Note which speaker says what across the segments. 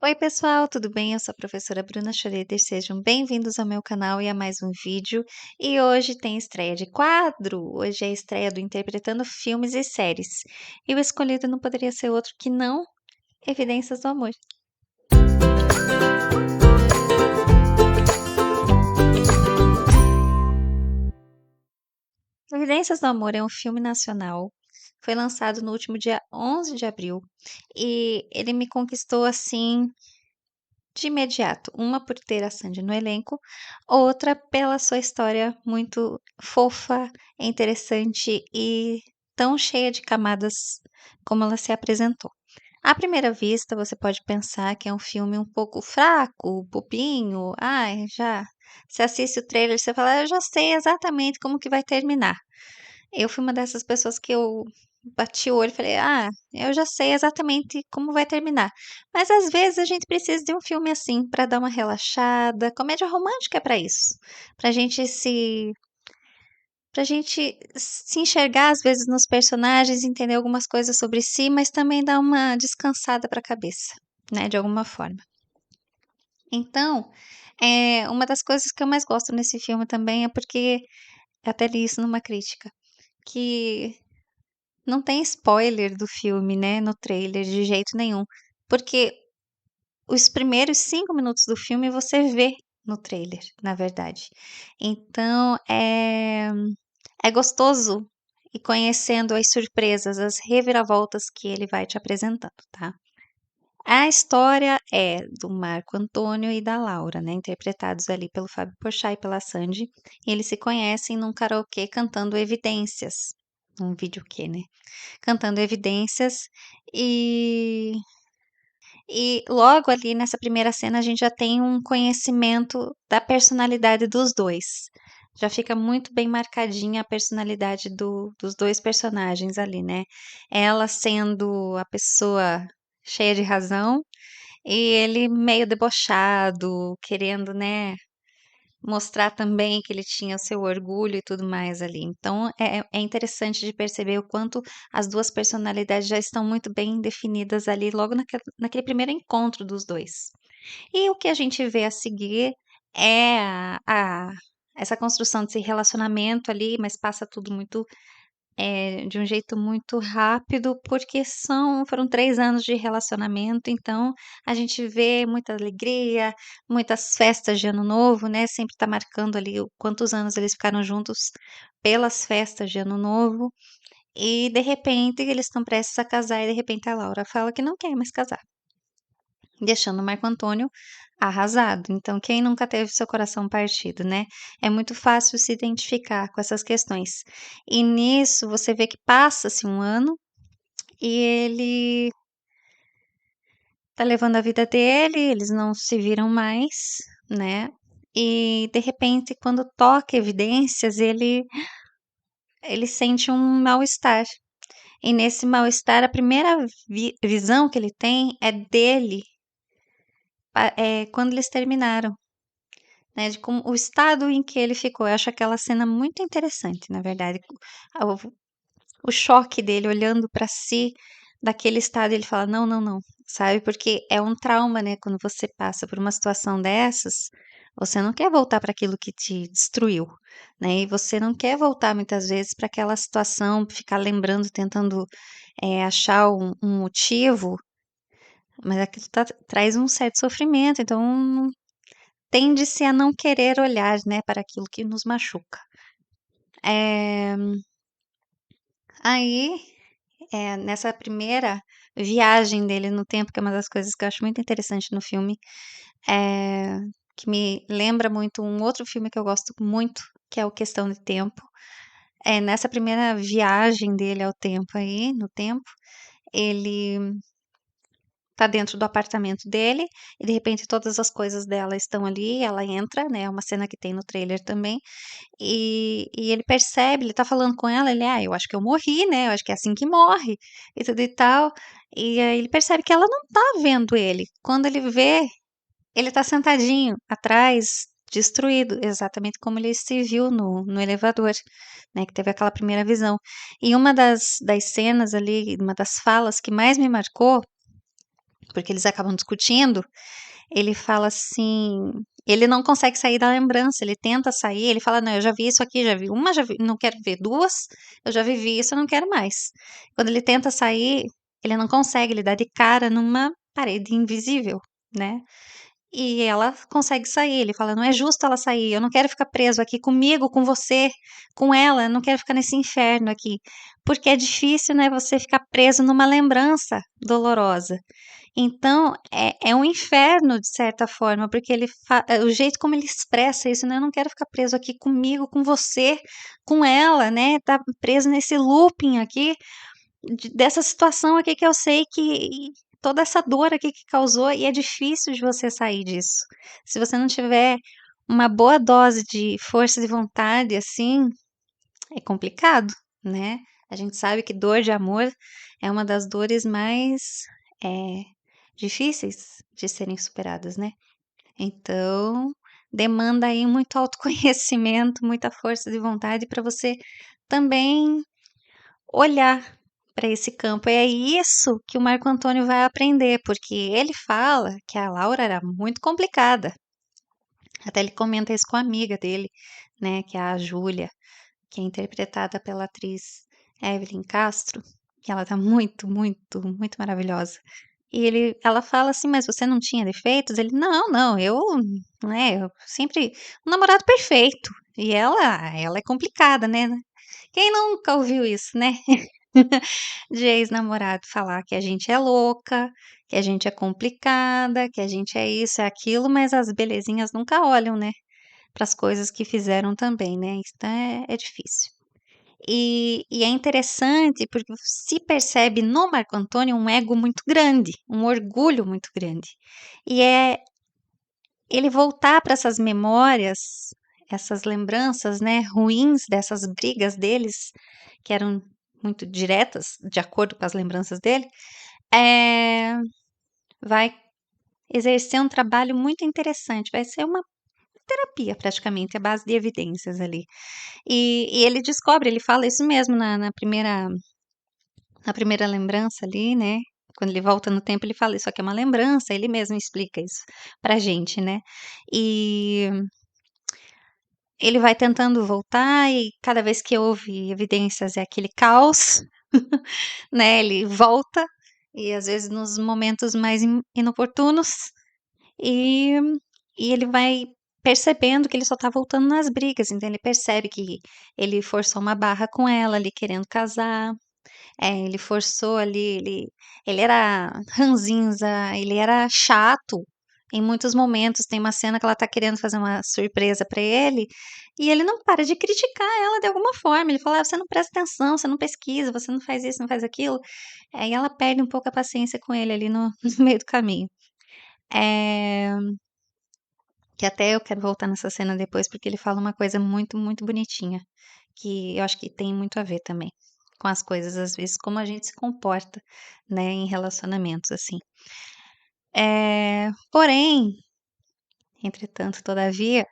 Speaker 1: Oi, pessoal, tudo bem? Eu sou a professora Bruna Schroeder, sejam bem-vindos ao meu canal e a mais um vídeo. E hoje tem estreia de quadro, hoje é a estreia do Interpretando Filmes e Séries. E o escolhido não poderia ser outro que não Evidências do Amor. Evidências do Amor é um filme nacional, foi lançado no último dia 11 de abril e ele me conquistou assim de imediato, uma por ter a Sandy no elenco, outra pela sua história muito fofa, interessante e tão cheia de camadas como ela se apresentou. À primeira vista, você pode pensar que é um filme um pouco fraco, bobinho, ai, já. Você assiste o trailer, você fala, eu já sei exatamente como que vai terminar. Eu fui uma dessas pessoas que eu bati o olho e falei: "Ah, eu já sei exatamente como vai terminar". Mas às vezes a gente precisa de um filme assim para dar uma relaxada. Comédia romântica é para isso, pra gente se pra gente se enxergar às vezes nos personagens, entender algumas coisas sobre si, mas também dar uma descansada para a cabeça, né, de alguma forma. Então, uma das coisas que eu mais gosto nesse filme também é porque até li isso numa crítica, que não tem spoiler do filme, né, no trailer de jeito nenhum, porque os primeiros 5 minutos do filme você vê no trailer, na verdade. Então, é gostoso ir conhecendo as surpresas, as reviravoltas que ele vai te apresentando, tá. A história é do Marco Antônio e da Laura, né, interpretados ali pelo Fábio Porchat e pela Sandy, e eles se conhecem num karaokê cantando Evidências, num videokê, né. Cantando Evidências, e logo ali nessa primeira cena a gente já tem um conhecimento da personalidade dos 2. Já fica muito bem marcadinha a personalidade dos 2 personagens ali, né. Ela sendo a pessoa cheia de razão, e ele meio debochado, querendo, né, mostrar também que ele tinha o seu orgulho e tudo mais ali. Então é interessante de perceber o quanto as 2 personalidades já estão muito bem definidas ali logo naquele primeiro encontro dos 2. E o que a gente vê a seguir é a essa construção desse relacionamento ali, mas passa tudo muito de um jeito muito rápido, porque foram 3 anos de relacionamento, então a gente vê muita alegria, muitas festas de ano novo, né, sempre tá marcando ali o quantos anos eles ficaram juntos pelas festas de ano novo, e de repente eles estão prestes a casar e de repente a Laura fala que não quer mais casar, deixando o Marco Antônio arrasado. Então quem nunca teve seu coração partido, né? É muito fácil se identificar com essas questões. E nisso você vê que passa-se um ano e ele tá levando a vida dele, eles não se viram mais, né? E de repente, quando toca Evidências, ele sente um mal-estar. E nesse mal-estar, a primeira visão que ele tem é dele, quando eles terminaram, né? De como o estado em que ele ficou. Eu acho aquela cena muito interessante, na verdade. O, o choque dele olhando para si daquele estado, ele fala: não, não, não, sabe? Porque é um trauma, né? Quando você passa por uma situação dessas, você não quer voltar para aquilo que te destruiu, né? E você não quer voltar muitas vezes para aquela situação, ficar lembrando, tentando achar um motivo, mas aquilo traz um certo sofrimento, então tende-se a não querer olhar, né, para aquilo que nos machuca. Aí nessa primeira viagem dele no tempo, que é uma das coisas que eu acho muito interessante no filme, que me lembra muito um outro filme que eu gosto muito, que é o Questão de Tempo. Nessa primeira viagem dele ao tempo aí, no tempo, ele tá dentro do apartamento dele e de repente todas as coisas dela estão ali, ela entra, né? É uma cena que tem no trailer também. E ele percebe, ele tá falando com ela, ele: "Ah, eu acho que eu morri, né, eu acho que é assim que morre", e tudo e tal. E aí ele percebe que ela não tá vendo ele. Quando ele vê, ele tá sentadinho atrás, destruído, exatamente como ele se viu no elevador, né, que teve aquela primeira visão. E uma das cenas ali, uma das falas que mais me marcou porque eles acabam discutindo, ele fala assim, ele não consegue sair da lembrança, ele tenta sair, ele fala, não, eu já vi isso aqui, já vi uma, já vi, não quero ver duas, eu já vivi isso, eu não quero mais. Quando ele tenta sair, ele não consegue, ele dá de cara numa parede invisível, né? E ela consegue sair. Ele fala: "Não é justo ela sair. Eu não quero ficar preso aqui comigo, com você, com ela. Eu não quero ficar nesse inferno aqui". Porque é difícil, né, você ficar preso numa lembrança dolorosa. Então, é um inferno, de certa forma, porque o jeito como ele expressa isso, né? Eu não quero ficar preso aqui comigo, com você, com ela, né? Tá preso nesse looping aqui dessa situação aqui que eu sei que toda essa dor aqui que causou e é difícil de você sair disso. Se você não tiver uma boa dose de força de vontade, assim, é complicado, né? A gente sabe que dor de amor é uma das dores mais é, difíceis de serem superadas, né? Então, demanda aí muito autoconhecimento, muita força de vontade para você também olhar para esse campo. É isso que o Marco Antônio vai aprender, porque ele fala que a Laura era muito complicada. Até ele comenta isso com a amiga dele, né, que é a Júlia, que é interpretada pela atriz Evelyn Castro, que ela tá muito, muito, muito maravilhosa. E ela fala assim, mas você não tinha defeitos? Ele, não, não, eu sempre, um namorado perfeito. E ela é complicada, né? Quem nunca ouviu isso, né? De ex-namorado falar que a gente é louca, que a gente é complicada, que a gente é isso, é aquilo, mas as belezinhas nunca olham, né, para as coisas que fizeram também, né? Então é difícil. E é interessante porque se percebe no Marco Antônio um ego muito grande, um orgulho muito grande. E é ele voltar para essas memórias, essas lembranças, né, ruins dessas brigas deles, que eram muito diretas, de acordo com as lembranças dele, eh, vai exercer um trabalho muito interessante, vai ser uma terapia praticamente, à base de evidências ali. E ele descobre, ele fala isso mesmo na primeira lembrança ali, né, quando ele volta no tempo ele fala: "Isso aqui é uma lembrança", ele mesmo explica isso pra gente, né. E ele vai tentando voltar e cada vez que houve evidências é aquele caos, né, ele volta, e às vezes nos momentos mais inoportunos, e e ele vai percebendo que ele só tá voltando nas brigas, então ele percebe que ele forçou uma barra com ela ali querendo casar, ele forçou ali, ele era ranzinza, ele era chato em muitos momentos. Tem uma cena que ela tá querendo fazer uma surpresa pra ele, e ele não para de criticar ela de alguma forma. Ele fala: "Ah, você não presta atenção, você não pesquisa, você não faz isso, não faz aquilo". Aí ela perde um pouco a paciência com ele ali no no meio do caminho. Eh, que até eu quero voltar nessa cena depois, porque ele fala uma coisa muito, muito bonitinha, que eu acho que tem muito a ver também com as coisas, às vezes, como a gente se comporta, né, em relacionamentos, assim. Porém, entretanto, todavia,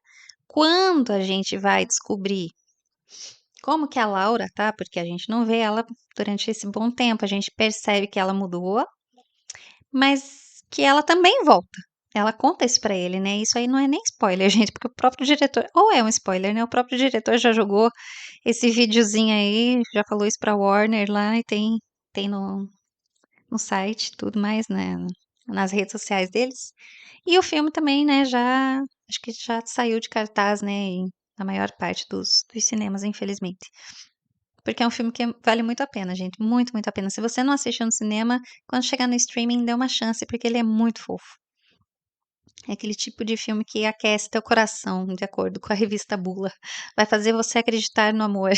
Speaker 1: quando a gente vai descobrir como que a Laura tá, porque a gente não vê ela durante esse bom tempo, a gente percebe que ela mudou, mas que ela também volta. Ela conta isso pra ele, né? Isso aí não é nem spoiler, gente, porque o próprio diretor, ou é um spoiler, né? O próprio diretor já jogou esse videozinho aí, já falou isso pra Warner lá e tem no site, e tudo mais, né? Nas redes sociais deles. E o filme também, né? Já acho que já saiu de cartaz, né? Na maior parte dos cinemas, infelizmente. Porque é um filme que vale muito a pena, gente. Muito, muito a pena. Se você não assistiu no cinema, quando chegar no streaming, dê uma chance, porque ele é muito fofo. É aquele tipo de filme que aquece teu coração, de acordo com a revista Bula. Vai fazer você acreditar no amor.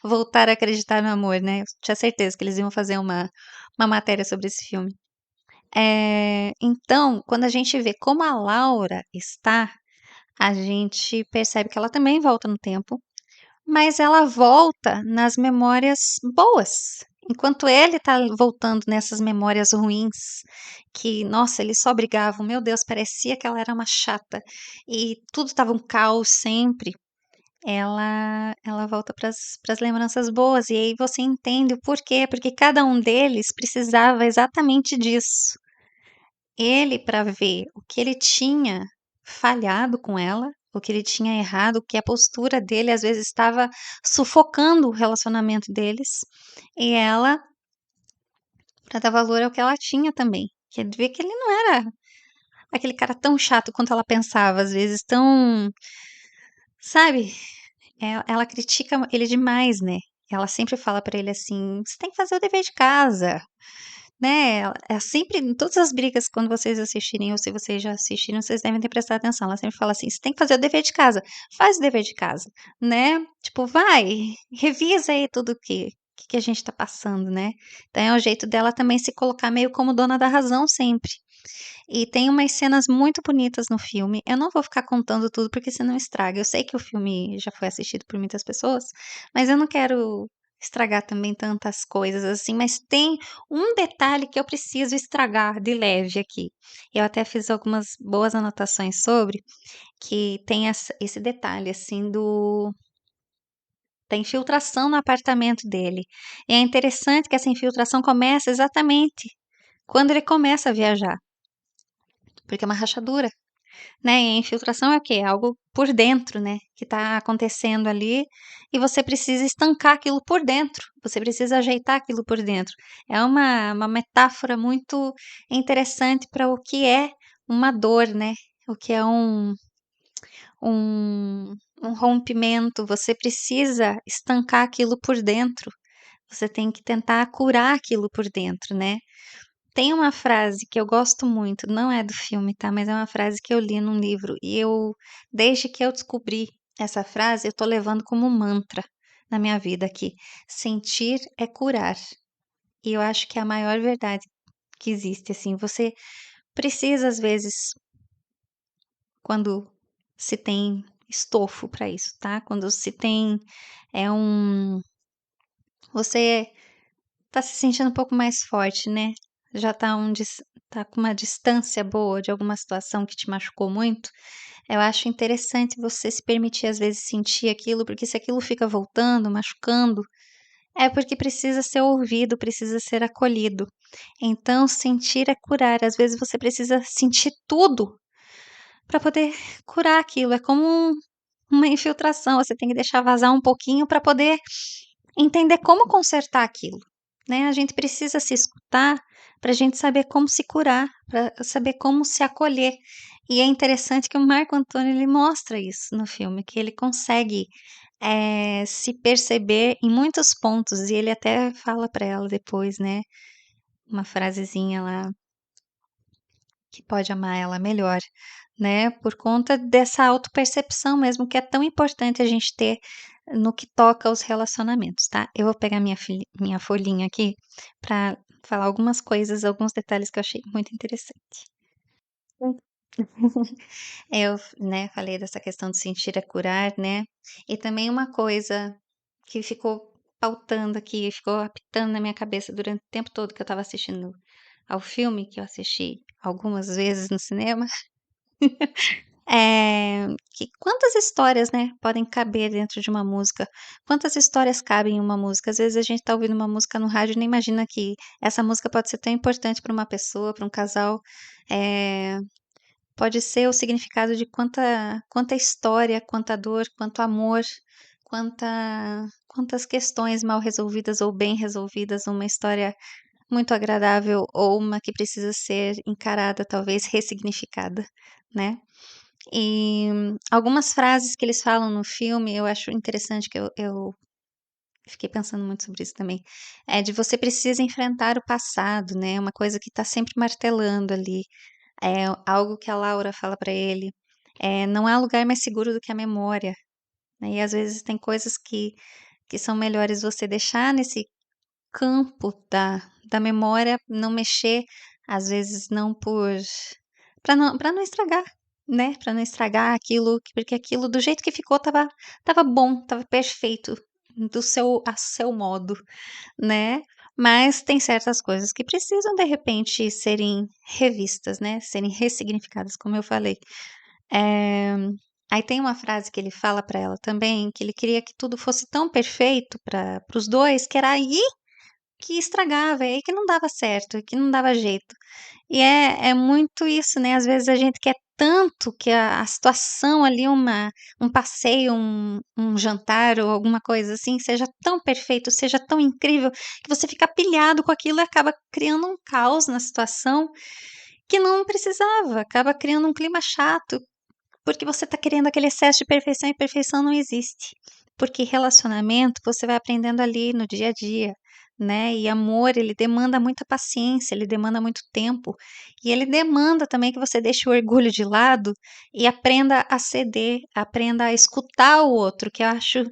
Speaker 1: Voltar a acreditar no amor, né? Eu tinha certeza que eles iam fazer uma matéria sobre esse filme. Então, quando a gente vê como a Laura está, a gente percebe que ela também volta no tempo, mas ela volta nas memórias boas, enquanto ele tá voltando nessas memórias ruins, que, nossa, eles só brigavam, meu Deus, parecia que ela era uma chata e tudo estava um caos sempre. Ela volta para as lembranças boas, e aí você entende o porquê, porque cada um deles precisava exatamente disso. ele para ver o que ele tinha falhado com ela, o que ele tinha errado, que a postura dele às vezes estava sufocando o relacionamento deles, e ela para dar valor ao que ela tinha também. Que ele ver que ele não era aquele cara tão chato quanto ela pensava, às vezes tão, sabe? Ela critica ele demais, né? Ela sempre fala pra ele assim: "Você tem que fazer o dever de casa", né? É sempre em todas as brigas, quando vocês assistirem ou se vocês já assistiram, vocês devem ter prestado atenção. Ela sempre fala assim: "Você tem que fazer o dever de casa, faz o dever de casa", né? Tipo, vai, revisa aí tudo que a gente tá passando, né? Então é o jeito dela também se colocar meio como dona da razão sempre. E tem umas cenas muito bonitas no filme. Eu não vou ficar contando tudo, porque senão estraga. Eu sei que o filme já foi assistido por muitas pessoas, mas eu não quero estragar também tantas coisas assim, mas tem um detalhe que eu preciso estragar de leve aqui. Eu até fiz algumas boas anotações sobre, que tem esse detalhe assim da infiltração no apartamento dele. E é interessante que essa infiltração começa exatamente quando ele começa a viajar, porque é uma rachadura. Né, e a infiltração é o quê? É algo por dentro, né, que está acontecendo ali, e você precisa estancar aquilo por dentro, você precisa ajeitar aquilo por dentro. É uma metáfora muito interessante para o que é uma dor, né, o que é um rompimento, você precisa estancar aquilo por dentro, você tem que tentar curar aquilo por dentro, né. Tem uma frase que eu gosto muito, não é do filme, tá, mas é uma frase que eu li num livro e desde que eu descobri essa frase, eu tô levando como mantra na minha vida aqui: "Sentir é curar". E eu acho que é a maior verdade que existe, assim, você precisa às vezes, quando se tem estofo para isso, tá, quando se tem, um você tá se sentindo um pouco mais forte, né, já tá com uma distância boa de alguma situação que te machucou muito, eu acho interessante você se permitir, às vezes, sentir aquilo, porque se aquilo fica voltando, machucando, é porque precisa ser ouvido, precisa ser acolhido. Então sentir é curar, às vezes você precisa sentir tudo para poder curar aquilo, é como uma infiltração, você tem que deixar vazar um pouquinho para poder entender como consertar aquilo, né. A gente precisa se escutar para a gente saber como se curar, para saber como se acolher. E é interessante que o Marco Antônio ele mostra isso no filme, que ele consegue, se perceber em muitos pontos e ele até fala para ela depois, né, uma frasezinha lá que pode amar ela melhor, né, por conta dessa autopercepção mesmo que é tão importante a gente ter no que toca aos relacionamentos, tá. Eu vou pegar minha folhinha aqui para falar algumas coisas, alguns detalhes que eu achei muito interessante. Hum. Eu, né, falei dessa questão de sentir é curar, né, e também uma coisa que ficou pautando aqui, ficou apitando na minha cabeça durante o tempo todo que eu estava assistindo ao filme, que eu assisti algumas vezes no cinema. Que quantas histórias, né, podem caber dentro de uma música? Quantas histórias cabem em uma música? Às vezes a gente tá ouvindo uma música no rádio e nem imagina que essa música pode ser tão importante para uma pessoa, para um casal, eh, pode ser o significado de quanta história, quanta dor, quanto amor, quantas questões mal resolvidas ou bem resolvidas, uma história muito agradável ou uma que precisa ser encarada, talvez ressignificada, né. E algumas frases que eles falam no filme, eu acho interessante que eu fiquei pensando muito sobre isso também, é de você precisa enfrentar o passado, né, uma coisa que está sempre martelando ali, é algo que a Laura fala para ele, "Não há lugar mais seguro do que a memória", né, e às vezes tem coisas que são melhores você deixar nesse campo da memória, não mexer, às vezes não para não estragar, né, para não estragar aquilo, porque aquilo do jeito que ficou estava bom, estava perfeito, do seu a seu modo, né. Mas tem certas coisas que precisam de repente serem revistas, né, serem ressignificadas, como eu falei. Eh, aí tem uma frase que ele fala para ela também, que ele queria que tudo fosse tão perfeito para os 2, que era aí que estragava, e aí que não dava certo, que não dava jeito. E é muito isso, né, às vezes a gente quer tanto que a situação ali, um passeio, um jantar ou alguma coisa assim, seja tão perfeito, seja tão incrível, que você fica pilhado com aquilo e acaba criando um caos na situação que não precisava, acaba criando um clima chato, porque você está querendo aquele excesso de perfeição e perfeição não existe. Porque relacionamento você vai aprendendo ali no dia a dia, né? E amor, ele demanda muita paciência, ele demanda muito tempo. E ele demanda também que você deixe o orgulho de lado e aprenda a ceder, aprenda a escutar o outro, que eu acho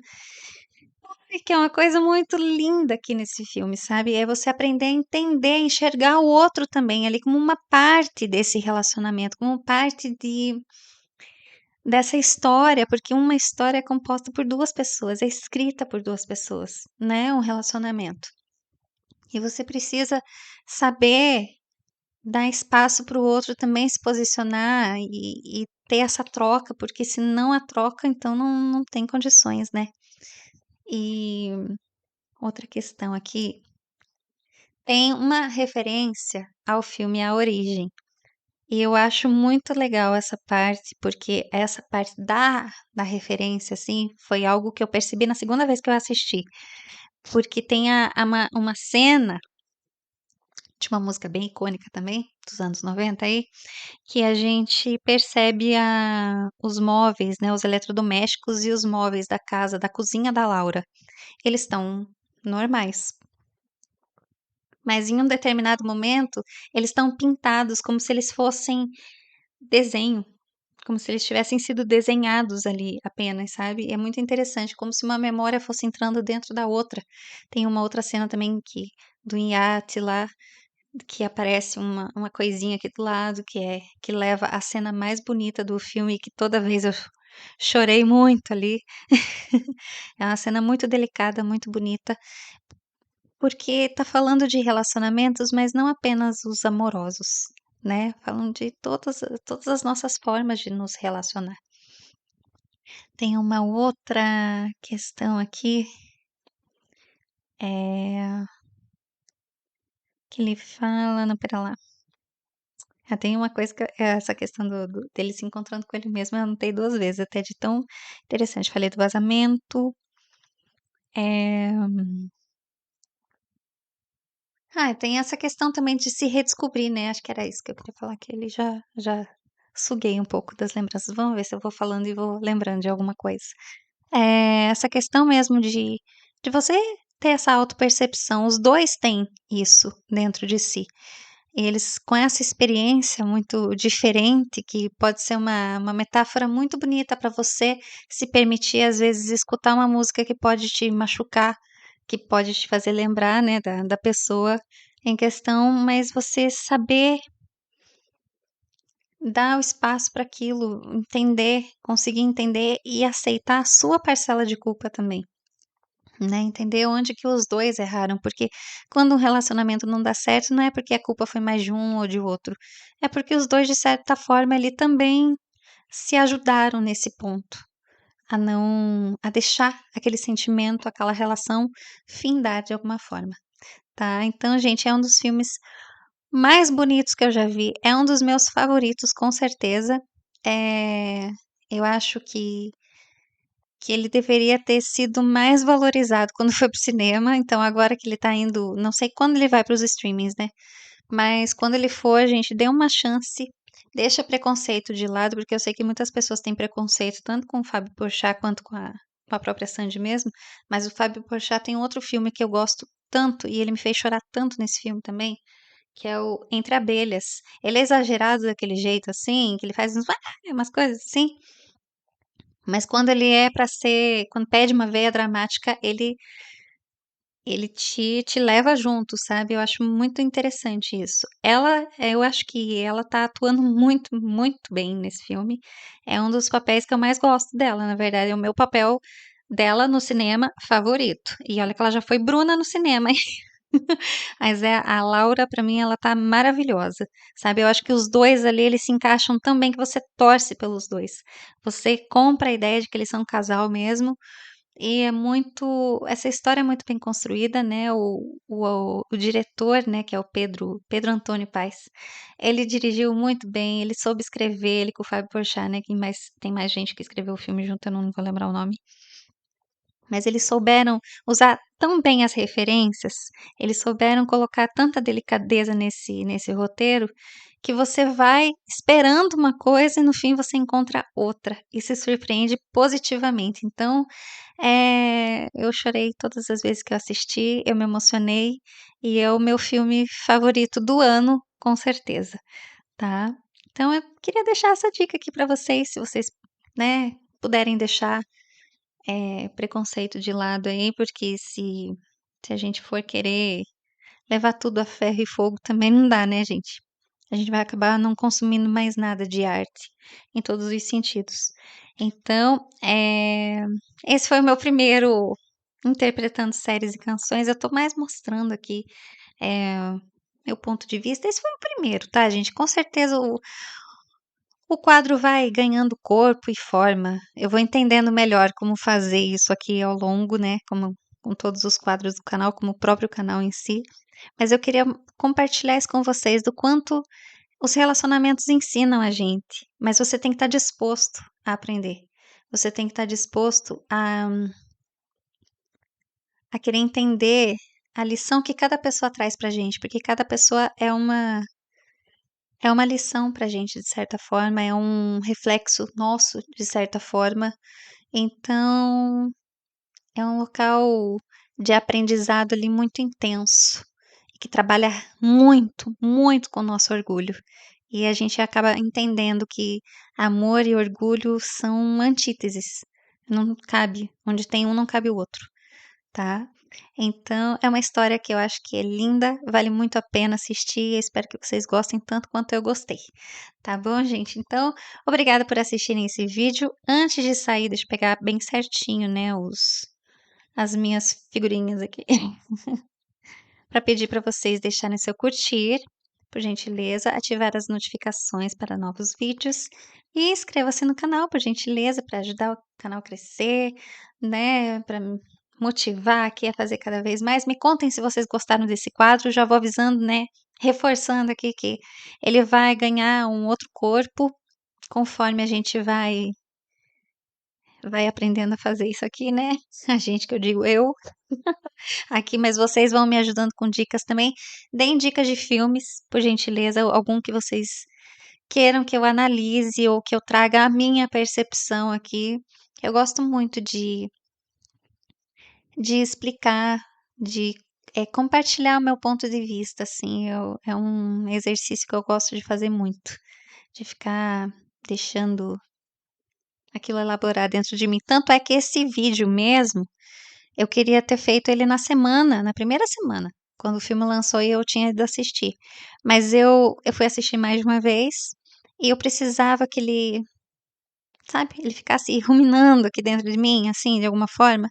Speaker 1: que é uma coisa muito linda aqui nesse filme, sabe? É você aprender a entender, enxergar o outro também ali como uma parte desse relacionamento, como parte dessa história, porque uma história é composta por 2 pessoas, é escrita por 2 pessoas, né, um relacionamento. E você precisa saber dar espaço para o outro também se posicionar e ter essa troca, porque se não há troca, então não tem condições, né. E outra questão aqui, tem uma referência ao filme A Origem. E eu acho muito legal essa parte, porque essa parte da referência, assim, foi algo que eu percebi na segunda vez que eu assisti. Porque tem uma cena de uma música bem icônica também, dos anos 90 aí, que a gente percebe os móveis, né, os eletrodomésticos e os móveis da casa, da cozinha da Laura. Eles estão normais. Mas em um determinado momento, eles estão pintados como se eles fossem desenho. Como se eles tivessem sido desenhados ali apenas, sabe. É muito interessante, como se uma memória fosse entrando dentro da outra. Tem uma outra cena também que do iate lá, que aparece uma coisinha aqui do lado, que leva a cena mais bonita do filme, que toda vez eu chorei muito ali. É uma cena muito delicada, muito bonita, porque tá falando de relacionamentos, mas não apenas os amorosos, né, falando de todas as nossas formas de nos relacionar. Tem uma outra questão aqui, eh, que ele fala não, espera lá. Tem uma coisa que essa questão dele se encontrando com ele mesmo, eu anotei 2 vezes, até de tão interessante. Falei do vazamento, eh, tem essa questão também de se redescobrir, né, acho que era isso que eu queria falar, que ele já suguei um pouco das lembranças. Vamos ver se eu vou falando e vou lembrando de alguma coisa. Essa questão mesmo de você ter essa autopercepção, os 2 têm isso dentro de si. Eles com essa experiência muito diferente, que pode ser uma metáfora muito bonita para você se permitir, às vezes, escutar uma música que pode te machucar, que pode te fazer lembrar, né, da pessoa em questão, mas você saber dar o espaço para aquilo, entender, conseguir entender e aceitar a sua parcela de culpa também. Né, entender onde que os 2 erraram, porque quando um relacionamento não dá certo, não é porque a culpa foi mais de um ou de outro, é porque os 2 de certa forma ali também se ajudaram nesse ponto, a deixar aquele sentimento, aquela relação findar de alguma forma, tá. Então gente, é um dos filmes mais bonitos que eu já vi, é um dos meus favoritos com certeza, eu acho que ele deveria ter sido mais valorizado quando foi para o cinema, então agora que ele tá indo não sei quando ele vai para os streamings, né, mas quando ele for, gente, dê uma chance, deixa preconceito de lado, porque eu sei que muitas pessoas têm preconceito tanto com o Fábio Porchat quanto com a própria Sandy mesmo, mas o Fábio Porchat tem outro filme que eu gosto tanto, e ele me fez chorar tanto nesse filme também, que é o Entre Abelhas. Ele é exagerado daquele jeito, assim, que ele faz umas coisas assim, mas quando ele é pra ser quando pede uma veia dramática, ele te leva junto, sabe. Eu acho muito interessante isso. Eu acho que ela tá atuando muito, muito bem nesse filme. É um dos papéis que eu mais gosto dela, na verdade, é o meu papel dela no cinema favorito. E olha que ela já foi Bruna no cinema, hein. Mas a Laura, pra mim, ela tá maravilhosa, sabe. Eu acho que os 2 ali, eles se encaixam tão bem que você torce pelos 2. Você compra a ideia de que eles são um casal mesmo, e essa história é muito bem construída, né, o diretor, né, que é o Pedro Antônio Paes, ele dirigiu muito bem, ele soube escrever, ele com o Fábio Porchat, né, tem mais gente que escreveu o filme junto, eu não vou lembrar o nome. Mas eles souberam usar tão bem as referências, eles souberam colocar tanta delicadeza nesse roteiro, que você vai esperando uma coisa e no fim você encontra outra e se surpreende positivamente. Então, eu chorei todas as vezes que eu assisti, eu me emocionei e é o meu filme favorito do ano, com certeza, tá? Então eu queria deixar essa dica aqui para vocês, se vocês, né, puderem deixar preconceito de lado aí, porque se a gente for querer levar tudo a ferro e fogo, também não dá, né, gente? A gente vai acabar não consumindo mais nada de arte, em todos os sentidos. Então, esse foi o meu primeiro interpretando séries e canções. Eu tô mais mostrando aqui é, meu ponto de vista. Esse foi o primeiro, tá, gente? Com certeza o quadro vai ganhando corpo e forma. Eu vou entendendo melhor como fazer isso aqui ao longo, né? Como com todos os quadros do canal, como o próprio canal em si. Mas eu queria compartilhar isso com vocês do quanto os relacionamentos ensinam a gente. Mas você tem que estar disposto a aprender. Você tem que estar disposto a querer entender a lição que cada pessoa traz pra gente, porque cada pessoa é uma lição pra gente, de certa forma, é um reflexo nosso, de certa forma. Então, é um local de aprendizado ali muito intenso, e que trabalha muito, muito com o nosso orgulho. E a gente acaba entendendo que amor e orgulho são antíteses. Não cabe, onde tem um, não cabe o outro, tá? Então, é uma história que eu acho que é linda, vale muito a pena assistir. Eu espero que vocês gostem tanto quanto eu gostei. Tá bom, gente? Então, obrigada por assistirem esse vídeo. Antes de sair, deixa eu pegar bem certinho, né, as minhas figurinhas aqui, para pedir para vocês deixarem seu curtir, por gentileza, ativar as notificações para novos vídeos e inscreva-se no canal, por gentileza, para ajudar o canal a crescer, né, para motivar aqui a fazer cada vez mais. Me contem se vocês gostaram desse quadro, já vou avisando, né, reforçando aqui que ele vai ganhar um outro corpo conforme a gente vai aprendendo a fazer isso aqui, né? A gente que eu digo eu aqui, mas vocês vão me ajudando com dicas também. Deem dicas de filmes, por gentileza, algum que vocês queiram que eu analise ou que eu traga a minha percepção aqui. Eu gosto muito de explicar, de compartilhar o meu ponto de vista, assim, é um exercício que eu gosto de fazer muito, de ficar deixando aquilo elaborar dentro de mim. Tanto é que esse vídeo mesmo, eu queria ter feito ele na primeira semana, quando o filme lançou e eu tinha ido assistir. Mas eu fui assistir mais de uma vez e eu precisava que ele, sabe, ele ficasse ruminando aqui dentro de mim, assim, de alguma forma,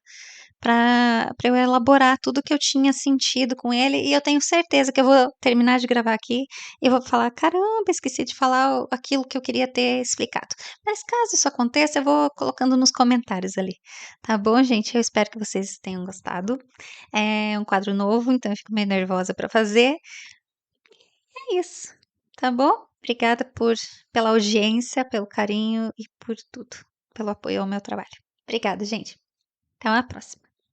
Speaker 1: para eu elaborar tudo que eu tinha sentido com ele. E eu tenho certeza que eu vou terminar de gravar aqui e vou falar: caramba, esqueci de falar aquilo que eu queria ter explicado. Mas caso isso aconteça, eu vou colocando nos comentários ali. Tá bom, gente? Eu espero que vocês tenham gostado. É um quadro novo, então eu fico meio nervosa para fazer. É isso, tá bom? Obrigada pela audiência, pelo carinho e por tudo, pelo apoio ao meu trabalho. Obrigada, gente. Até uma próxima.